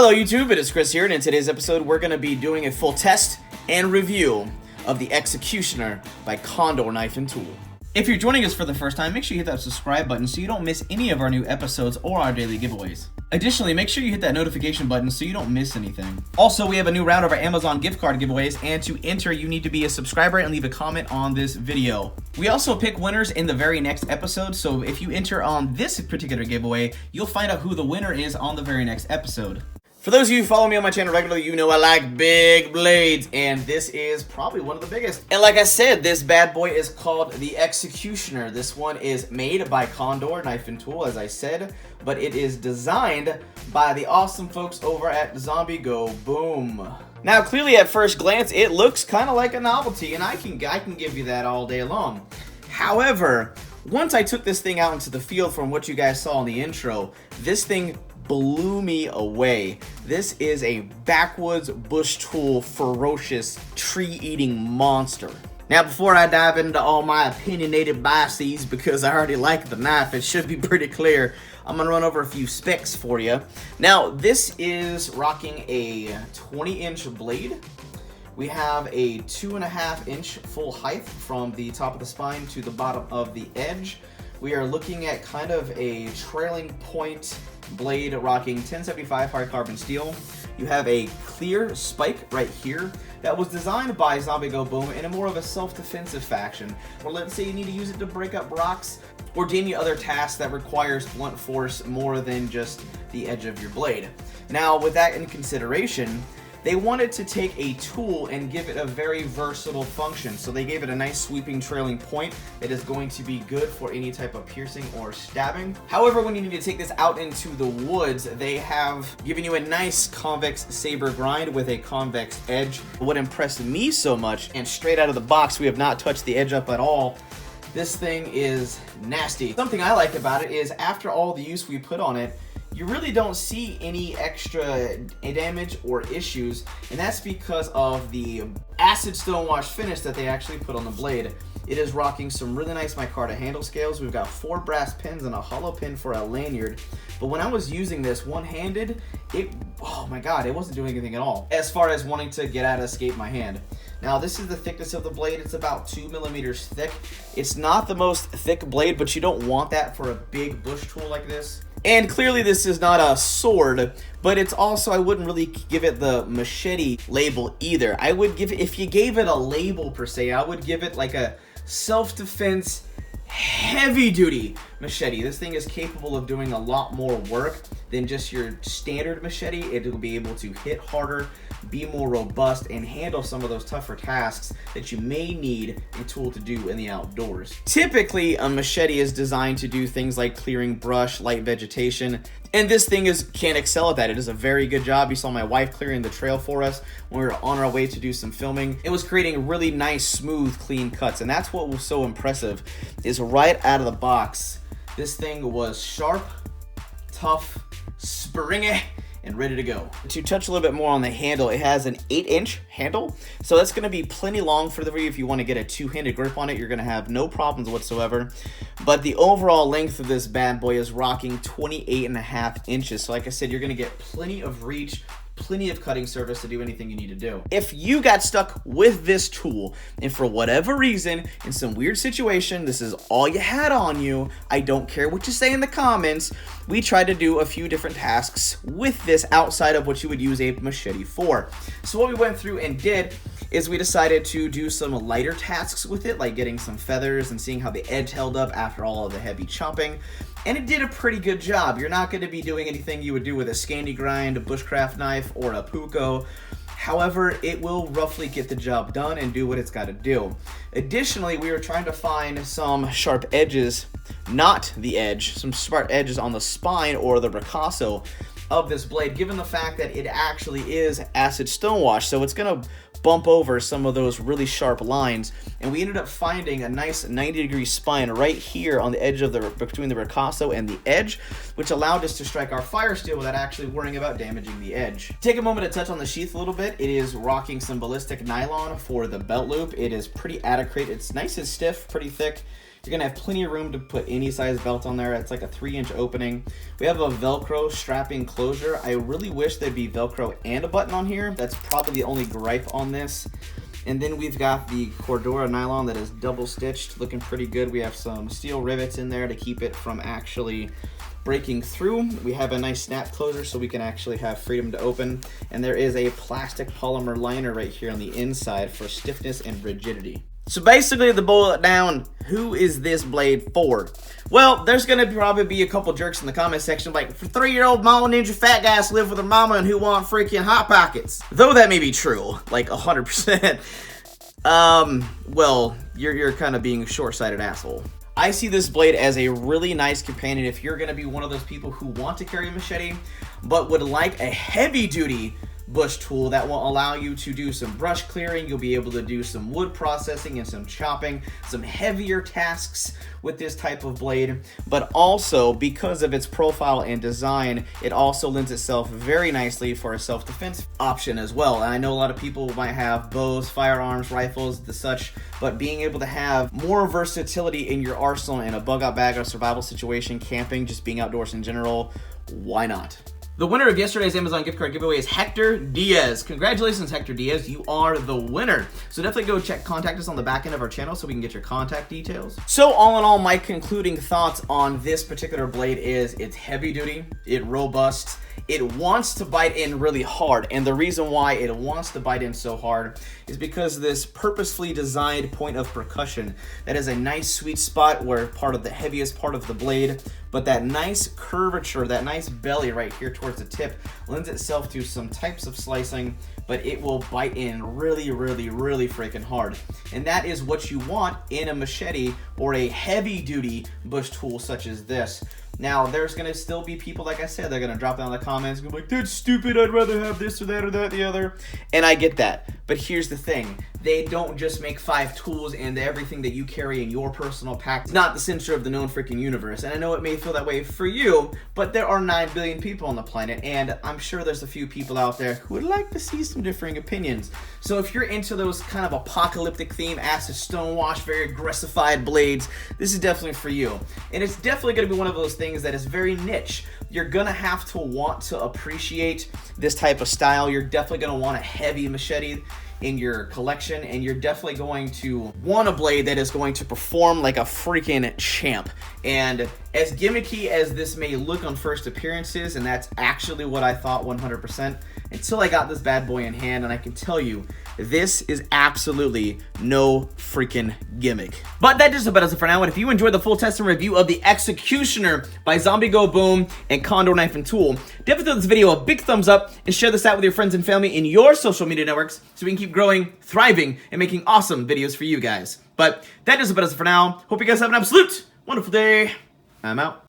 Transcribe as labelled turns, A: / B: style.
A: Hello YouTube, it is Chris here, and in today's episode we're going to be doing a full test and review of the Executioner by Condor Knife and Tool. If you're joining us for the first time, make sure you hit that subscribe button so you don't miss any of our new episodes or our daily giveaways. Additionally, make sure you hit that notification button so you don't miss anything. Also, we have a new round of our Amazon gift card giveaways, and to enter, you need to be a subscriber and leave a comment on this video. We also pick winners in the very next episode, so if you enter on this particular giveaway, you'll find out who the winner is on the very next episode. For those of you who follow me on my channel regularly, you know I like big blades, and this is probably one of the biggest. And like I said, this bad boy is called the Executioner. This one is made by Condor Knife and Tool, as I said, but it is designed by the awesome folks over at Zombie Go Boom. Now, clearly at first glance, it looks kind of like a novelty, and I can give you that all day long. However, once I took this thing out into the field from what you guys saw in the intro, this thing blew me away. This is a backwoods bush tool, ferocious tree-eating monster. Now, before I dive into all my opinionated biases, because I already like the knife, it should be pretty clear, I'm gonna run over a few specs for you. Now, this is rocking a 20-inch blade. We have a 2.5-inch full height from the top of the spine to the bottom of the edge. We are looking at kind of a trailing point blade rocking 1075 hard carbon steel. You have a clear spike right here that was designed by Zombie Go Boom in a more of a self-defensive fashion, or let's say you need to use it to break up rocks or do any other task that requires blunt force more than just the edge of your blade. Now, with that in consideration, they wanted to take a tool and give it a very versatile function. So they gave it a nice sweeping trailing point that is going to be good for any type of piercing or stabbing. However, when you need to take this out into the woods, they have given you a nice convex saber grind with a convex edge. What impressed me so much, and straight out of the box, we have not touched the edge up at all. This thing is nasty. Something I like about it is after all the use we put on it, you really don't see any extra damage or issues, and that's because of the acid stonewash finish that they actually put on the blade. It is rocking some really nice micarta handle scales. We've got 4 brass pins and a hollow pin for a lanyard, but when I was using this one-handed, oh my god, it wasn't doing anything at all as far as wanting to get out of escape my hand. Now, this is the thickness of the blade. It's about 2 millimeters thick. It's not the most thick blade, but you don't want that for a big bush tool like this. And clearly this is not a sword, but it's also, I wouldn't really give it the machete label either. I would give it, if you gave it a label per se, I would give it like a self-defense heavy-duty machete. This thing is capable of doing a lot more work than just your standard machete. It will be able to hit harder, be more robust, and handle some of those tougher tasks that you may need a tool to do in the outdoors. Typically, a machete is designed to do things like clearing brush, light vegetation, and this thing can excel at that. It does a very good job. You saw my wife clearing the trail for us when we were on our way to do some filming. It was creating really nice, smooth, clean cuts, and that's what was so impressive, is right out of the box, this thing was sharp, tough, springy, and ready to go. To touch a little bit more on the handle, it has an 8-inch handle, so that's going to be plenty long for the if you want to get a two-handed grip on it. You're going to have no problems whatsoever. But the overall length of this bad boy is rocking 28.5 inches. So like I said, you're going to get plenty of reach, plenty of cutting surface to do anything you need to do. If you got stuck with this tool and for whatever reason, in some weird situation, this is all you had on you, I don't care what you say in the comments, we tried to do a few different tasks with this outside of what you would use a machete for. So what we went through and did is we decided to do some lighter tasks with it, like getting some feathers and seeing how the edge held up after all of the heavy chopping. And it did a pretty good job. You're not going to be doing anything you would do with a Scandi grind, a bushcraft knife, or a puko. However, it will roughly get the job done and do what it's got to do. Additionally, we were trying to find some sharp edges, not the edge, some sharp edges on the spine or the ricasso of this blade, given the fact that it actually is acid stonewash, so it's going to bump over some of those really sharp lines, and we ended up finding a nice 90-degree spine right here on the edge of between the ricasso and the edge, which allowed us to strike our fire steel without actually worrying about damaging the edge. Take a moment to touch on the sheath a little bit. It is rocking some ballistic nylon for the belt loop. It is pretty adequate. It's nice and stiff, pretty thick. You're gonna have plenty of room to put any size belt on there. It's like a 3-inch opening. We have a Velcro strapping closure. I really wish there'd be Velcro and a button on here. That's probably the only gripe on this. And then we've got the Condor nylon that is double stitched, looking pretty good. We have some steel rivets in there to keep it from actually breaking through. We have a nice snap closure so we can actually have freedom to open. And there is a plastic polymer liner right here on the inside for stiffness and rigidity. So basically, to boil it down, who is this blade for? Well, there's gonna probably be a couple jerks in the comment section like, for 3-year-old mama ninja fat guys live with their mama and who want freaking Hot Pockets. Though that may be true, like 100%. Well, you're kind of being a short-sighted asshole. I see this blade as a really nice companion if you're gonna be one of those people who want to carry a machete, but would like a heavy-duty bush tool that will allow you to do some brush clearing. You'll be able to do some wood processing and some chopping, some heavier tasks with this type of blade. But also, because of its profile and design, it also lends itself very nicely for a self-defense option as well. And I know a lot of people might have bows, firearms, rifles, the such, but being able to have more versatility in your arsenal in a bug-out bag or survival situation, camping, just being outdoors in general, why not? The winner of yesterday's Amazon gift card giveaway is Hector Diaz. Congratulations, Hector Diaz. You are the winner. So definitely go contact us on the back end of our channel so we can get your contact details. So all in all, my concluding thoughts on this particular blade is it's heavy duty, it's robust, it wants to bite in really hard. And the reason why it wants to bite in so hard is because this purposefully designed point of percussion that is a nice sweet spot where part of the heaviest part of the blade, but that nice curvature, that nice belly right here towards the tip lends itself to some types of slicing, but it will bite in really, really, really freaking hard. And that is what you want in a machete or a heavy duty bush tool such as this. Now, there's gonna still be people, like I said, they're gonna drop down in the comments and go like, that's stupid, I'd rather have this or that or that, the other. And I get that. But here's the thing. They don't just make 5 tools and everything that you carry in your personal pack is not the center of the known freaking universe. And I know it may feel that way for you, but there are 9 billion people on the planet, and I'm sure there's a few people out there who would like to see some differing opinions. So if you're into those kind of apocalyptic theme, acid stonewash, very aggressified blades, this is definitely for you. And it's definitely gonna be one of those things that is very niche. You're gonna have to want to appreciate this type of style. You're definitely gonna want a heavy machete in your collection, and you're definitely going to want a blade that is going to perform like a freaking champ. And as gimmicky as this may look on first appearances, and that's actually what I thought 100%, until I got this bad boy in hand, and I can tell you, this is absolutely no freaking gimmick. But that just about does it for now. And if you enjoyed the full test and review of the Executioner by Zombie Go Boom and Condor Knife and Tool, definitely throw this video a big thumbs up and share this out with your friends and family in your social media networks so we can keep growing, thriving, and making awesome videos for you guys. But that just about does it for now. Hope you guys have an absolute wonderful day. I'm out.